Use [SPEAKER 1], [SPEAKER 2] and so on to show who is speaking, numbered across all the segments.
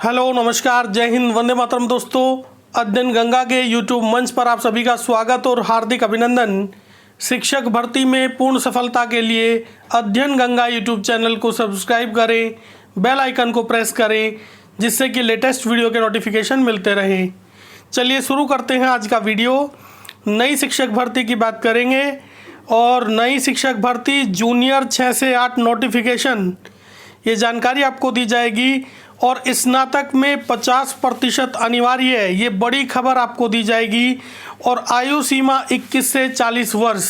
[SPEAKER 1] Hello नमस्कार, जय हिंद, वंदे मातरम। दोस्तों, अध्ययन गंगा के यूट्यूब मंच पर आप सभी का स्वागत और हार्दिक अभिनंदन। शिक्षक भर्ती में पूर्ण सफलता के लिए अध्ययन गंगा यूट्यूब चैनल को सब्सक्राइब करें, बेल आइकन को प्रेस करें, जिससे कि लेटेस्ट वीडियो के नोटिफिकेशन मिलते रहे। चलिए शुरू करते हैं आज का वीडियो। नई शिक्षक भर्ती की बात करेंगे और नई शिक्षक भर्ती जूनियर 6 से 8 नोटिफिकेशन, ये जानकारी आपको दी जाएगी। और स्नातक में 50% अनिवार्य है, ये बड़ी खबर आपको दी जाएगी। और आयु सीमा 21 से 40 वर्ष।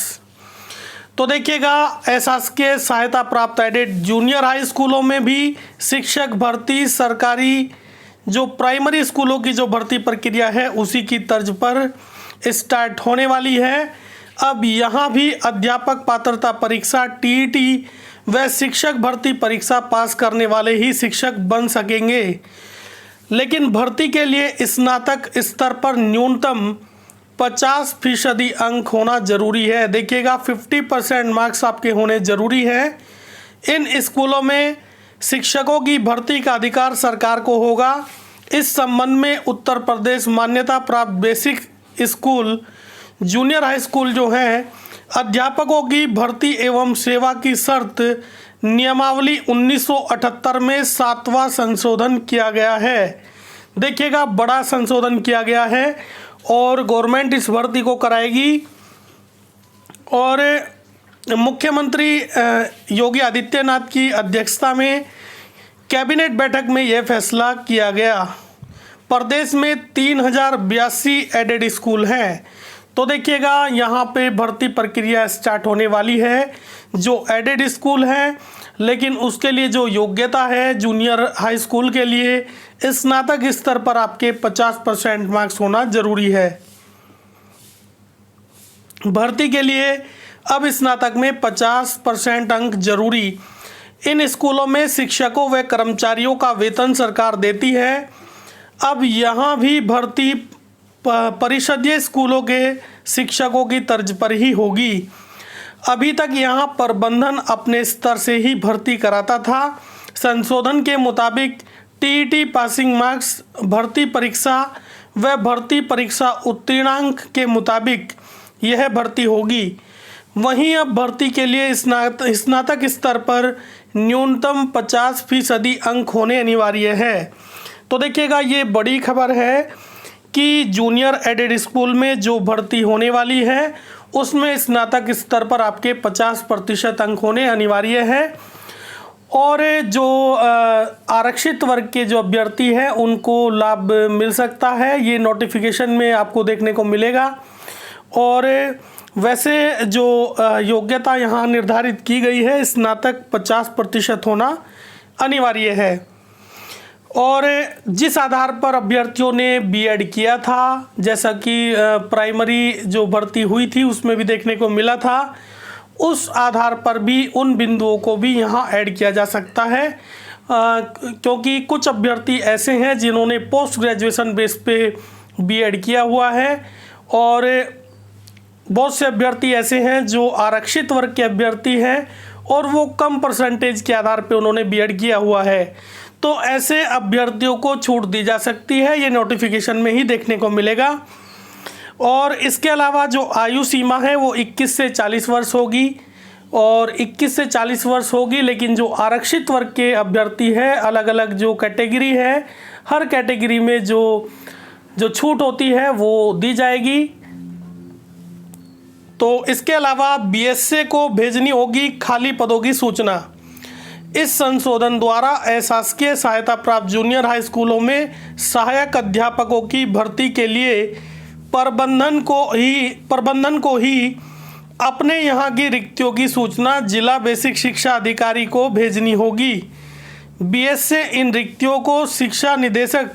[SPEAKER 1] तो देखिएगा, अशासकीय सहायता प्राप्त एडेड जूनियर हाई स्कूलों में भी शिक्षक भर्ती सरकारी जो प्राइमरी स्कूलों की जो भर्ती प्रक्रिया है उसी की तर्ज पर स्टार्ट होने वाली है। अब यहाँ भी अध्यापक पात्रता परीक्षा टीईटी व शिक्षक भर्ती परीक्षा पास करने वाले ही शिक्षक बन सकेंगे, लेकिन भर्ती के लिए स्नातक स्तर पर न्यूनतम 50% अंक होना जरूरी है। देखिएगा, 50% मार्क्स आपके होने जरूरी है। इन स्कूलों में शिक्षकों की भर्ती का अधिकार सरकार को होगा। इस संबंध में उत्तर प्रदेश मान्यता प्राप्त basic school junior high school जो है, अध्यापकों की भर्ती एवं सेवा की शर्त नियमावली 1978 में 7वां संशोधन किया गया है। देखिएगा, बड़ा संशोधन किया गया है और गवर्नमेंट इस भर्ती को कराएगी। और मुख्यमंत्री योगी आदित्यनाथ की अध्यक्षता में कैबिनेट बैठक में यह फैसला किया गया। प्रदेश में 3082 एडेड स्कूल हैं। तो देखिएगा, यहाँ पे भर्ती प्रक्रिया स्टार्ट होने वाली है जो एडेड स्कूल है, लेकिन उसके लिए जो योग्यता है जूनियर हाई स्कूल के लिए स्नातक स्तर पर आपके 50% मार्क्स होना जरूरी है। भर्ती के लिए अब स्नातक में 50% अंक जरूरी। इन स्कूलों में शिक्षकों व कर्मचारियों का वेतन सरकार देती है। अब यहाँ भी भर्ती परिषदीय स्कूलों के शिक्षकों की तर्ज पर ही होगी। अभी तक यहाँ प्रबंधन अपने स्तर से ही भर्ती कराता था। संशोधन के मुताबिक टीईटी पासिंग मार्क्स, भर्ती परीक्षा व भर्ती परीक्षा उत्तीर्णांक के मुताबिक यह भर्ती होगी। वहीं अब भर्ती के लिए स्नातक स्तर पर न्यूनतम 50% अंक होने अनिवार्य है। तो देखिएगा, ये बड़ी खबर है कि जूनियर एडेड स्कूल में जो भर्ती होने वाली है उसमें स्नातक स्तर पर आपके 50% अंक होने अनिवार्य है। और जो आरक्षित वर्ग के जो अभ्यर्थी हैं उनको लाभ मिल सकता है, ये नोटिफिकेशन में आपको देखने को मिलेगा। और वैसे जो योग्यता यहाँ निर्धारित की गई है, स्नातक 50% होना अनिवार्य है। और जिस आधार पर अभ्यर्थियों ने बीएड किया था, जैसा कि प्राइमरी जो भर्ती हुई थी उसमें भी देखने को मिला था, उस आधार पर भी उन बिंदुओं को भी यहाँ ऐड किया जा सकता है। क्योंकि कुछ अभ्यर्थी ऐसे हैं जिन्होंने पोस्ट ग्रेजुएशन बेस पे बीएड किया हुआ है और बहुत से अभ्यर्थी ऐसे हैं जो आरक्षित वर्ग के अभ्यर्थी हैं और वो कम परसेंटेज के आधार पे उन्होंने बीएड किया हुआ है। तो ऐसे अभ्यर्थियों को छूट दी जा सकती है, ये नोटिफिकेशन में ही देखने को मिलेगा। और इसके अलावा जो आयु सीमा है वो 21 से 40 वर्ष होगी और 21 से 40 वर्ष होगी। लेकिन जो आरक्षित वर्ग के अभ्यर्थी है, अलग अलग जो कैटेगरी है, हर कैटेगरी में जो छूट होती है वो दी जाएगी। तो इसके अलावा बीएसए को भेजनी होगी खाली पदों की सूचना। इस संशोधन द्वारा अशासकीय सहायता प्राप्त जूनियर हाई स्कूलों में सहायक अध्यापकों की भर्ती के लिए प्रबंधन को ही अपने यहाँ की रिक्तियों की सूचना जिला बेसिक शिक्षा अधिकारी को भेजनी होगी। बीएसए इन रिक्तियों को शिक्षा निदेशक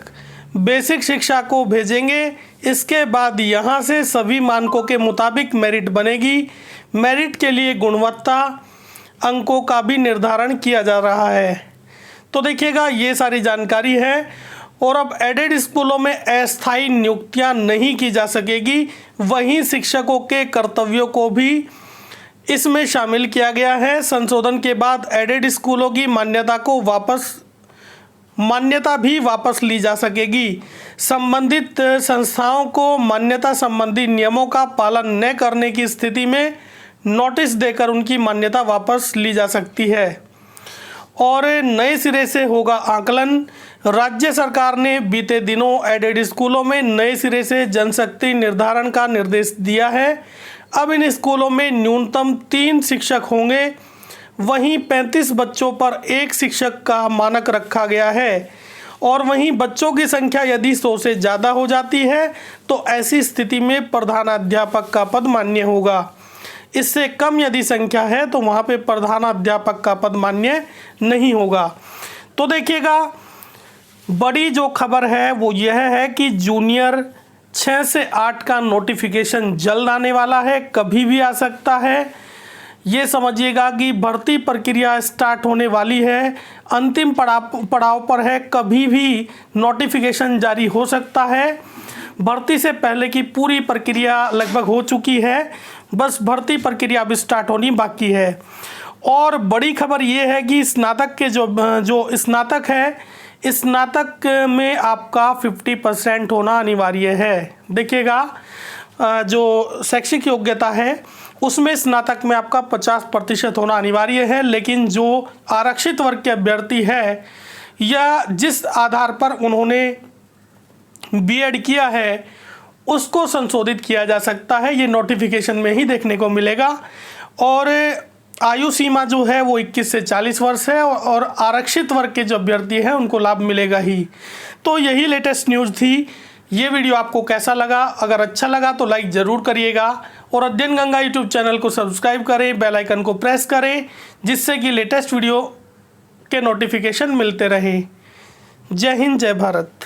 [SPEAKER 1] बेसिक शिक्षा को भेजेंगे। इसके बाद यहाँ से सभी मानकों के मुताबिक मेरिट बनेगी। मेरिट के लिए गुणवत्ता अंकों का भी निर्धारण किया जा रहा है। तो देखिएगा, ये सारी जानकारी है। और अब एडेड स्कूलों में अस्थायी नियुक्तियां नहीं की जा सकेगी। वहीं शिक्षकों के कर्तव्यों को भी इसमें शामिल किया गया है। संशोधन के बाद एडेड स्कूलों की मान्यता को वापस मान्यता भी वापस ली जा सकेगी। संबंधित संस्थाओं को मान्यता संबंधी नियमों का पालन न करने की स्थिति में नोटिस देकर उनकी मान्यता वापस ली जा सकती है। और नए सिरे से होगा आकलन। राज्य सरकार ने बीते दिनों एडेड स्कूलों में नए सिरे से जनशक्ति निर्धारण का निर्देश दिया है। अब इन स्कूलों में न्यूनतम 3 शिक्षक होंगे, वहीं 35 बच्चों पर 1 शिक्षक का मानक रखा गया है। और वहीं बच्चों की संख्या यदि 100 से ज़्यादा हो जाती है तो ऐसी स्थिति में प्रधानाध्यापक का पद मान्य होगा। इससे कम यदि संख्या है तो वहाँ पे प्रधानाध्यापक का पद मान्य नहीं होगा। तो देखिएगा, बड़ी जो खबर है वो यह है कि जूनियर 6 से 8 का नोटिफिकेशन जल्द आने वाला है, कभी भी आ सकता है। ये समझिएगा कि भर्ती प्रक्रिया स्टार्ट होने वाली है, अंतिम पड़ाव पर है, कभी भी नोटिफिकेशन जारी हो सकता है। भर्ती से पहले की पूरी प्रक्रिया लगभग हो चुकी है, बस भर्ती प्रक्रिया अब स्टार्ट होनी बाकी है। और बड़ी खबर ये है कि स्नातक के जो स्नातक है, स्नातक में आपका 50% होना अनिवार्य है। देखिएगा, जो शैक्षिक योग्यता है उसमें स्नातक में आपका 50% होना अनिवार्य है, लेकिन जो आरक्षित वर्ग के अभ्यर्थी है या जिस आधार पर उन्होंने बीएड किया है उसको संशोधित किया जा सकता है। ये नोटिफिकेशन में ही देखने को मिलेगा। और आयु सीमा जो है वो 21 से 40 वर्ष है और आरक्षित वर्ग के जो अभ्यर्थी हैं उनको लाभ मिलेगा ही। तो यही लेटेस्ट न्यूज़ थी। ये वीडियो आपको कैसा लगा? अगर अच्छा लगा तो लाइक ज़रूर करिएगा और अध्ययन गंगा यूट्यूब चैनल को सब्सक्राइब करें, बेल आइकन को प्रेस करें, जिससे कि लेटेस्ट वीडियो के नोटिफिकेशन मिलते रहें। जय हिंद, जय भारत।